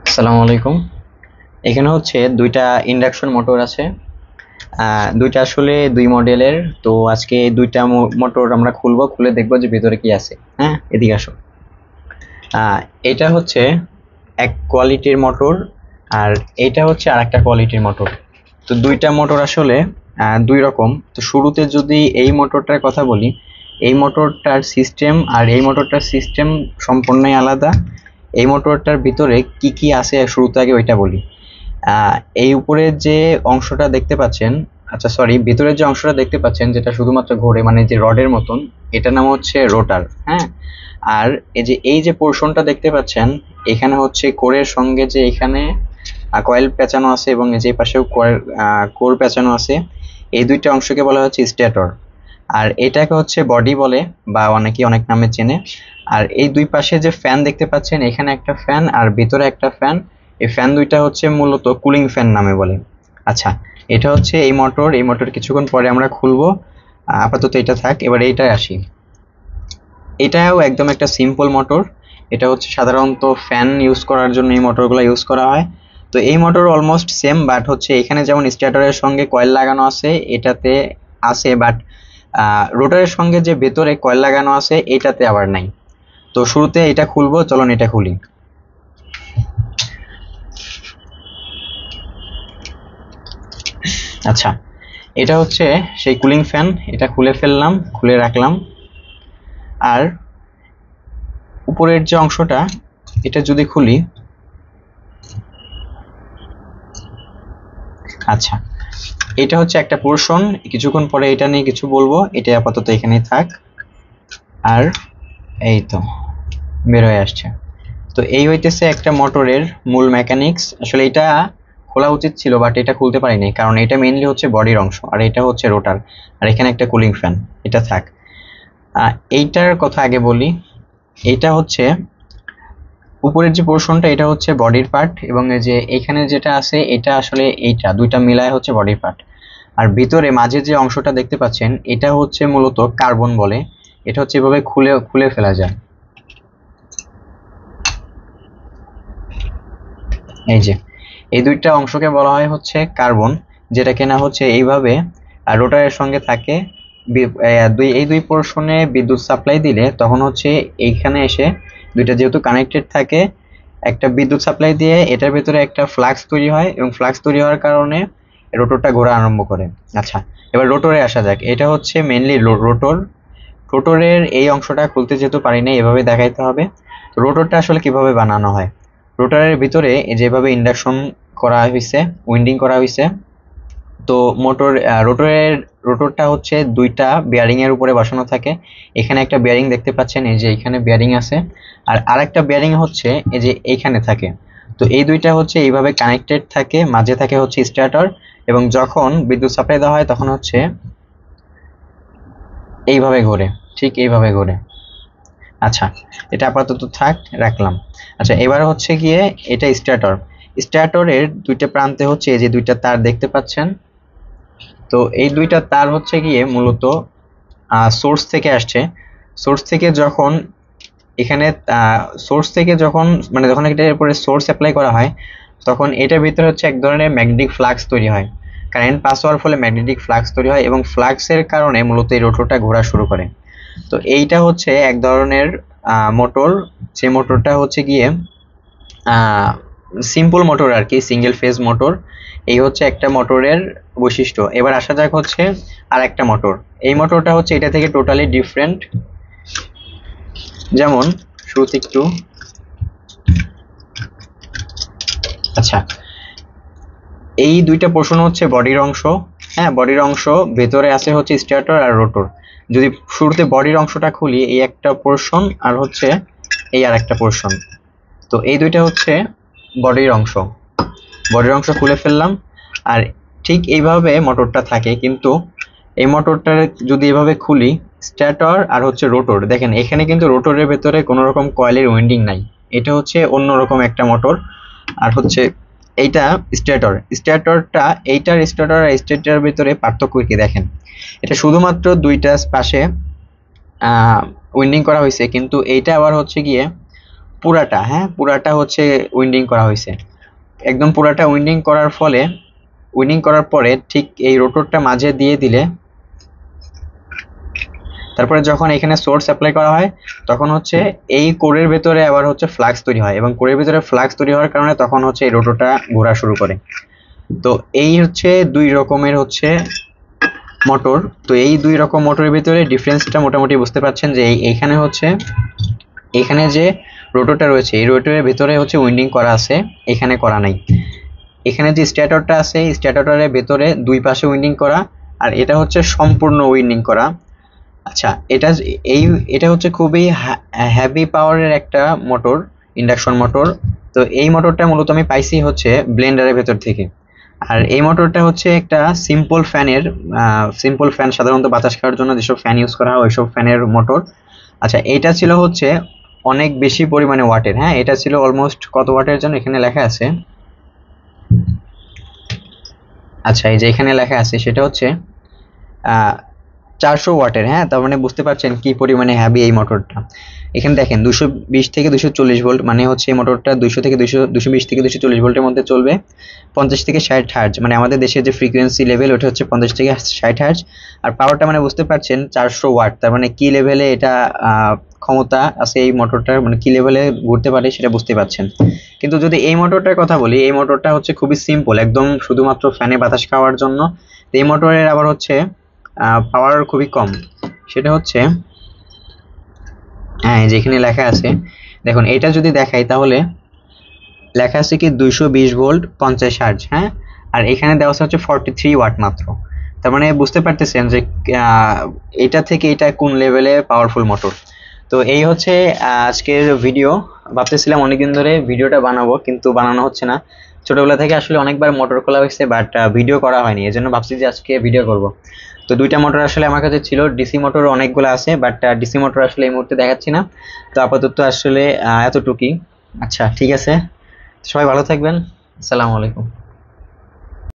আসসালামু আলাইকুম। এখানে হচ্ছে দুইটা ইন্ডাকশন মোটর আছে। দুইটা আসলে দুই মডেলের। তো আজকে এই দুইটা মোটর আমরা খুলবো, খুলে দেখবো যে ভিতরে কি আছে। হ্যাঁ, এদিকে আসো। আহ, এটা হচ্ছে এক কোয়ালিটির মোটর, আর এটা হচ্ছে আরেকটা কোয়ালিটির মোটর। তো দুইটা মোটর আসলে দুই রকম। তো শুরুতে যদি এই মোটরটার কথা বলি, এই মোটরটার সিস্টেম আর এই মোটরটার সিস্টেম সম্পূর্ণই আলাদা। এই মোটরটার ভিতরে কি কি আছে শুরুতে আগে ওইটা বলি। এই উপরে যে অংশটা দেখতে পাচ্ছেন, আচ্ছা সরি, ভিতরের যে অংশটা দেখতে পাচ্ছেন যেটা শুধুমাত্র ঘোরে, মানে যে রডের মতন, এটার নাম হচ্ছে রোটার। হ্যাঁ, আর এই যে পোর্শনটা দেখতে পাচ্ছেন, এখানে হচ্ছে কোরের সঙ্গে যে এখানে কয়েল পেঁচানো আছে এবং এই যে পাশেও কোর পেঁচানো আছে, এই দুইটা অংশকে বলা হচ্ছে স্টেটর। আর এটাকে হচ্ছে বডি বলে, বা অনেকে অনেক নামে চেনে। আর এই দুই পাশে যে ফ্যান দেখতে পাচ্ছেন, এখানে একটা ফ্যান আর ভিতরে একটা ফ্যান, এই ফ্যান দুইটা হচ্ছে মূলত কুলিং ফ্যান নামে বলে। আচ্ছা, এটা হচ্ছে এই মোটর কিছুক্ষণ পরে আমরা খুলবো। আপাতত এটা থাক, এবার এইটাই আসি। এটাও একদম একটা সিম্পল মোটর। এটা হচ্ছে সাধারণত ফ্যান ইউজ করার জন্য এই মোটরগুলো ইউজ করা হয়। তো এই মোটর অলমোস্ট সেম, বাট হচ্ছে এখানে যেমন স্টেটরের সঙ্গে কয়েল লাগানো আছে এটাতে আছে, বাট রোটারের সঙ্গে যে ভেতরে কয়েল লাগানো আছে এটাতে আবার নাই। তো শুরুতে এটা খুলবো, চলুন এটা খুলি। আচ্ছা, এটা হচ্ছে সেই কুলিং ফ্যান। এটা খুলে ফেললাম, খুলে রাখলাম। আর উপরের যে অংশটা, এটা যদি খুলি, আচ্ছা, এটা হচ্ছে একটা পোর্শন। কিছুক্ষণ পরে এটা নিয়ে কিছু বলবো, এটা আপাতত এখানেই থাক। আর এই তো বের হয়ে আসছে। তো এই হইতেছে একটা মোটরের মূল মেকানিক্স। আসলে এটা খোলা উচিত ছিল, বাট এটা খুলতে পারিনি, কারণ এটা মেইনলি হচ্ছে বডির অংশ আর এটা হচ্ছে রোটার। আর এখানে একটা কুলিং ফ্যান, এটা থাক। এইটার কথা আগে বলি। এটা হচ্ছে উপরের যে পোর্শনটা, এটা হচ্ছে বডির পার্ট, এবং এই যে এখানে যেটা আছে এটা আসলে এইটা দুইটা মিলায় হচ্ছে বডির পার্ট। আর ভিতরে মাঝে যে অংশটা দেখতে পাচ্ছেন, এটা হচ্ছে মূলত কার্বন বলে। এটা হচ্ছে এভাবে খুলে খুলে ফেলা যায়। এই যে এই দুইটা অংশকে বলা হয় হচ্ছে কার্বন, যেটা কিনা হচ্ছে এইভাবে রোটারের সঙ্গে থাকে। এই দুই পোর্শনে বিদ্যুৎ সাপ্লাই দিলে তখন হচ্ছে এইখানে এসে দুইটা যেহেতু কানেক্টেড থাকে, একটা বিদ্যুৎ সাপ্লাই দিয়ে এটার ভিতরে একটা ফ্লাক্স তৈরি হয়, এবং ফ্লাক্স তৈরি হওয়ার কারণে রোটরটা ঘোরা আরম্ভ করে। আচ্ছা, এবার রোটরে আসা যাক। এটা হচ্ছে মেইনলি রোটর। রোটরের এই অংশটা খুলতে যেহেতু পারি না, এভাবে দেখাইতে হবে। রোটরটা আসলে কিভাবে বানানো হয়। রোটারের ভিতরে যেভাবে ইন্ডাকশন করা হয়েছে, উইন্ডিং করা হয়েছে। তো রোটরটা হচ্ছে দুইটা বিয়ারিং এর উপরে বসানো থাকে। এখানে একটা বিয়ারিং দেখতে পাচ্ছেন, এই যে এখানে বিয়ারিং আছে। আর আরেকটা বিয়ারিং হচ্ছে এই যে এইখানে থাকে। তো এই দুইটা হচ্ছে এইভাবে কানেক্টেড থাকে, মাঝে থাকে হচ্ছে স্টার্টার, এবং যখন বিদ্যুৎ সাপ্লাই দেওয়া হয় তখন হচ্ছে এইভাবে ঘোরে, ঠিক এইভাবে ঘোরে। আচ্ছা, এটা আপাতত থাক, রাখলাম। আচ্ছা, এবার হচ্ছে গিয়ে এটা স্ট্যাটর। স্ট্যাটরের দুইটা প্রান্তে হচ্ছে এই যে দুইটা তার দেখতে পাচ্ছেন। তো এই দুইটা তার হচ্ছে গিয়ে মূলত সোর্স থেকে আসছে। সোর্স থেকে যখন এখানে সোর্স থেকে যখন মানে যখন এটার উপরে সোর্স অ্যাপ্লাই করা হয়, তখন এটার ভিতরে হচ্ছে এক ধরনের ম্যাগনেটিক ফ্লাক্স তৈরি হয়। কারেন্ট পাস হওয়ার ফলে ম্যাগনেটিক ফ্লাক্স তৈরি হয়, এবং ফ্লাক্সের কারণে মূলত এই রোটরটা ঘোরা শুরু করে। তো এইটা হচ্ছে এক ধরনের মোটর। যে মোটরটা হচ্ছে গিয়ে সিম্পল মোটর আর কি, সিঙ্গেল ফেজ মোটর। এই হচ্ছে একটা মোটরের বৈশিষ্ট্য। এবার আসা যাক হচ্ছে আর একটা মোটর। এই মোটরটা হচ্ছে এটা থেকে টোটালি ডিফারেন্ট। যেমন শুরুতে একটু, আচ্ছা, এই দুইটা পোর্শন হচ্ছে বডির অংশ। হ্যাঁ, বডির অংশ। ভেতরে আছে হচ্ছে স্টেটর আর রোটর। যদি শুরুতে বডির অংশটা খুলি, এই একটা পোর্শন আর হচ্ছে এই আর একটা পোর্শন। তো এই দুইটা হচ্ছে বডির অংশ। বডির অংশ খুলে ফেললাম। আর ঠিক এইভাবে মোটরটা থাকে, কিন্তু এই মোটরটা যদি এভাবে খুলি, স্ট্যাটর আর হচ্ছে রোটর, দেখেন এখানে কিন্তু রোটরের ভেতরে কোনো রকম কয়েলের উইন্ডিং নাই। এটা হচ্ছে অন্যরকম একটা মোটর। আর হচ্ছে এইটা স্ট্যাটরটা, এইটার স্ট্যাটর আর স্ট্যাটরের ভিতরে পার্থক্য কি দেখেন। এটা শুধুমাত্র দুইটা পাশে উইন্ডিং করা হয়েছে, কিন্তু এইটা আবার হচ্ছে গিয়ে পুরাটা, হ্যাঁ পুরাটা হচ্ছে উইন্ডিং করা হয়েছে। একদম পুরাটা উইন্ডিং করার ফলে, উইন্ডিং করার পরে ঠিক এই রোটরটা মাঝে দিয়ে দিলে, তারপরে যখন এখানে সোর্স অ্যাপ্লাই করা হয় তখন হচ্ছে এই কোরের ভেতরে আবার হচ্ছে ফ্লাক্স তৈরি হয়, এবং কোরের ভেতরে ফ্লাক্স তৈরি হওয়ার কারণে তখন হচ্ছে এই রোটরটা ঘোরা শুরু করে। তো এই হচ্ছে দুই রকমের হচ্ছে মোটর। তো এই দুই রকম মোটরের ভিতরে ডিফারেন্সটা মোটামুটি বুঝতে পারছেন যে এইখানে হচ্ছে, এখানে যে রোটরটা রয়েছে এই রোটরের ভিতরে হচ্ছে উইন্ডিং করা আছে, এখানে করা নাই। এখানে যে স্ট্যাটরটা আছে স্ট্যাটরের ভেতরে দুই পাশে উইন্ডিং করা, আর এটা হচ্ছে সম্পূর্ণ উইন্ডিং করা। আচ্ছা, এটা হচ্ছে খুবই হেভি পাওয়ারের একটা মোটর, ইন্ডাকশন মোটর। তো এই মোটরটা মূলত আমি পাইছি হচ্ছে ব্লেন্ডারের ভেতর থেকে। আর এই মোটরটা হচ্ছে একটা সিম্পল ফ্যান, সাধারণত বাতাস খাওয়ার জন্য যেসব ফ্যান ইউজ করা হয় ওইসব ফ্যানের মোটর। আচ্ছা, এটা ছিল হচ্ছে অনেক বেশি পরিমাণে ওয়াটের, হ্যাঁ এটা ছিল অলমোস্ট কত ওয়াটের জন্য এখানে লেখা আছে। আচ্ছা, এই যে এখানে লেখা আছে সেটা হচ্ছে 400 ওয়াটের, হ্যাঁ তার মানে বুঝতে পারছেন কি পরিমাণে হ্যাভি এই মোটরটা। এখানে দেখেন 220 থেকে 240 ভোল্ট, মানে হচ্ছে এই মোটরটা 200 থেকে 220 থেকে 240 ভোল্টের মধ্যে চলবে। 50 থেকে 60 হার্জ, মানে আমাদের দেশের যে ফ্রিকোয়েন্সি লেভেল ওটা হচ্ছে 50 থেকে 60 হার্জ। আর পাওয়ারটা মানে বুঝতে পারছেন 400 ওয়াট, তার মানে কি লেভেলে এটা ক্ষমতা আছে এই মোটরটার, মানে কি লেভেলে ঘুরতে পারে সেটা বুঝতে পারছেন। কিন্তু যদি এই মোটরটার কথা বলি, এই মোটরটা হচ্ছে খুবই সিম্পল, একদম শুধুমাত্র ফ্যানে বাতাস খাওয়ার জন্য। তো এই মোটরের আবার হচ্ছে পাওয়ার খুবই কম। সেটা হচ্ছে, হ্যাঁ যেখানে লেখা আছে দেখুন, এটা যদি দেখাই তাহলে লেখা আছে কি 220 ভোল্ট 50 হার্জ, হ্যাঁ আর এখানে দেওয়া আছে হচ্ছে 43 ওয়াট মাত্র। তার মানে বুঝতে পারতেছেন যে এটা থেকে এটা কোন লেভেলে পাওয়ারফুল মোটর। তো এই হচ্ছে আজকের ভিডিও। ভাবতেছিলাম অনেকদিন ধরে ভিডিওটা বানাবো কিন্তু বানানো হচ্ছে না। ছোটবেলা থেকে আসলে অনেকবার মোটর খোলা হয়েছে বাট ভিডিও করা হয়নি, এজন্য ভাবছি যে আজকে ভিডিও করব। তো দুইটা মোটর আসলে আমার কাছে ছিল, ডিসি মোটর অনেকগুলো আছে বাট ডিসি মোটর আসলে এই মুহূর্তে দেখাচ্ছি না। তো আপাতত আসলে এতটুকুই। আচ্ছা ঠিক আছে, সবাই ভালো থাকবেন, আসসালামু আলাইকুম।